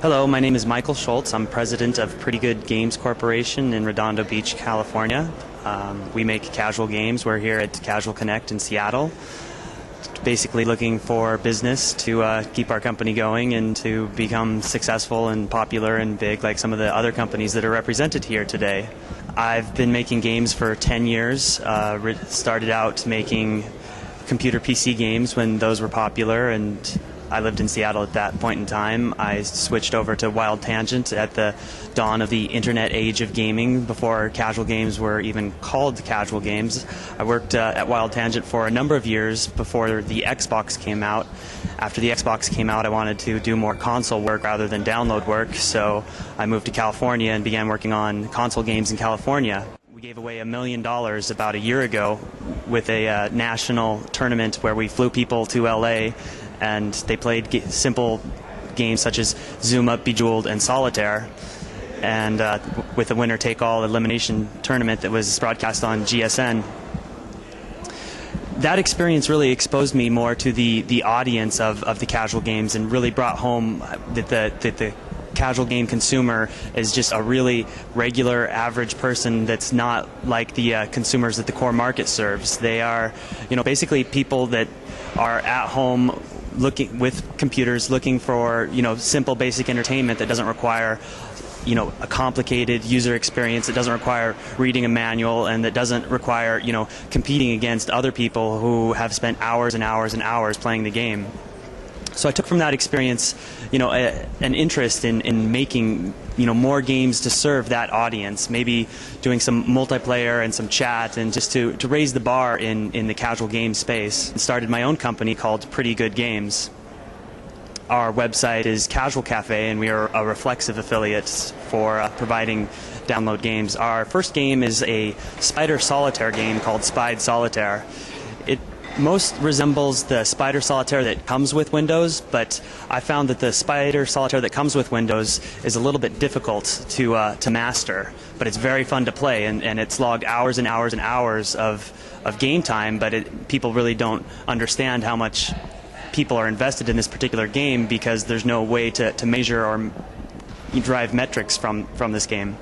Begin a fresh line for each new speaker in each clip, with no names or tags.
Hello, my name is Michael Scholz. I'm president of Pretty Good Games Corporation in Redondo Beach, California. We make casual games. We're here at Casual Connect in Seattle, basically looking for business to keep our company going and to become successful and popular and big like some of the other companies that are represented here today. I've been making games for 10 years. Started out making computer PC games when those were popular, and I lived in Seattle at that point in time. I switched over to Wild Tangent at the dawn of the internet age of gaming, before casual games were even called casual games. I worked at Wild Tangent for a number of years before the Xbox came out. After the Xbox came out, I wanted to do more console work rather than download work, so I moved to California and began working on console games in California. We gave away $1 million about a year ago with a national tournament where we flew people to LA and they played simple games such as Zoom Up, Bejeweled, and Solitaire, and with a winner-take-all elimination tournament that was broadcast on GSN. That experience really exposed me more to the audience of the casual games, and really brought home that the casual game consumer is just a really regular, average person that's not like the consumers that the core market serves. They are, basically people that are at home looking with computers, looking for simple, basic entertainment that doesn't require a complicated user experience. It doesn't require reading a manual, and that doesn't require competing against other people who have spent hours and hours and hours playing the game. So I took from that experience, an interest in making, more games to serve that audience. Maybe doing some multiplayer and some chat, and just to raise the bar in the casual game space. And started my own company called Pretty Good Games. Our website is Casual Cafe, and we are a Reflexive affiliate for providing download games. Our first game is a Spider Solitaire game called Spied Solitaire. It most resembles the Spider Solitaire that comes with Windows, but I found that the Spider Solitaire that comes with Windows is a little bit difficult to master, but it's very fun to play, and it's logged hours and hours and hours of game time, but people really don't understand how much people are invested in this particular game because there's no way to measure or derive metrics from this game.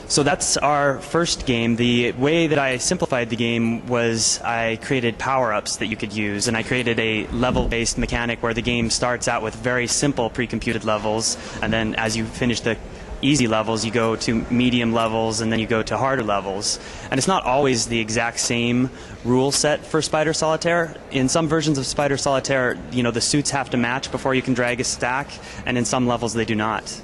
So that's our first game. The way that I simplified the game was I created power-ups that you could use, and I created a level-based mechanic where the game starts out with very simple pre-computed levels, and then as you finish the easy levels, you go to medium levels, and then you go to harder levels. And it's not always the exact same rule set for Spider Solitaire. In some versions of Spider Solitaire, the suits have to match before you can drag a stack, and in some levels they do not.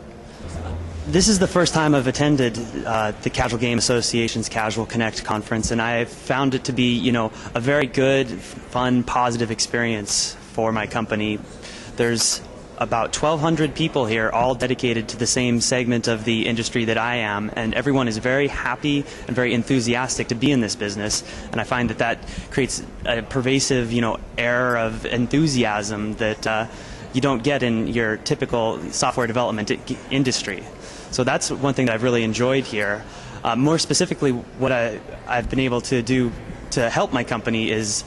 This is the first time I've attended the Casual Game Association's Casual Connect conference, and I've found it to be, a very good, fun, positive experience for my company. There's about 1,200 people here, all dedicated to the same segment of the industry that I am, and everyone is very happy and very enthusiastic to be in this business. And I find that creates a pervasive, air of enthusiasm that you don't get in your typical software development industry. So that's one thing that I've really enjoyed here. More specifically, what I've been able to do to help my company is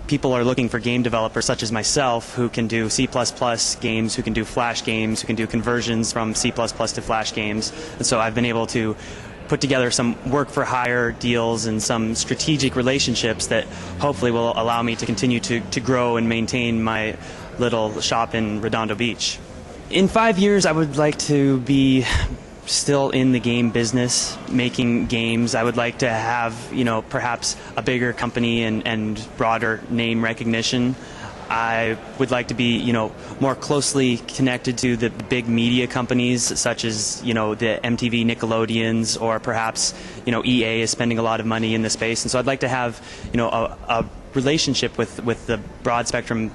people are looking for game developers such as myself who can do C++ games, who can do Flash games, who can do conversions from C++ to Flash games. And so I've been able to put together some work-for-hire deals and some strategic relationships that hopefully will allow me to continue to grow and maintain my little shop in Redondo Beach. In 5 years, I would like to be still in the game business, making games. I would like to have, perhaps a bigger company and broader name recognition. I would like to be, more closely connected to the big media companies such as, the MTV, Nickelodeons, or perhaps, EA is spending a lot of money in the space. And so I'd like to have, a relationship with the broad spectrum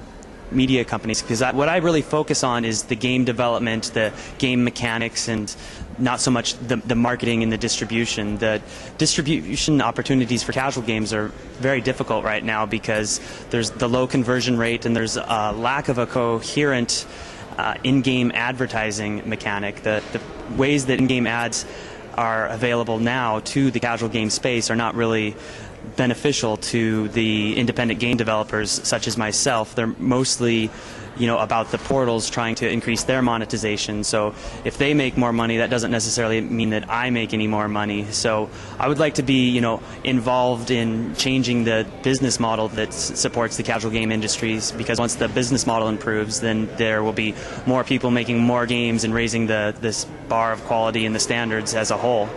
media companies, because what I really focus on is the game development, the game mechanics, and not so much the marketing and the distribution. The distribution opportunities for casual games are very difficult right now because there's the low conversion rate and there's a lack of a coherent in-game advertising mechanic. The ways that in-game ads are available now to the casual game space are not really beneficial to the independent game developers such as myself. They're mostly about the portals trying to increase their monetization. So if they make more money, that doesn't necessarily mean that I make any more money. So I would like to be, involved in changing the business model that supports the casual game industries, because once the business model improves, then there will be more people making more games and raising this bar of quality and the standards as a whole.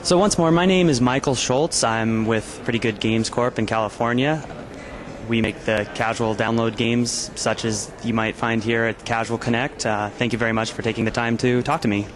So once more, my name is Michael Scholz. I'm with Pretty Good Games Corp in California. We make the casual download games such as you might find here at Casual Connect. Thank you very much for taking the time to talk to me.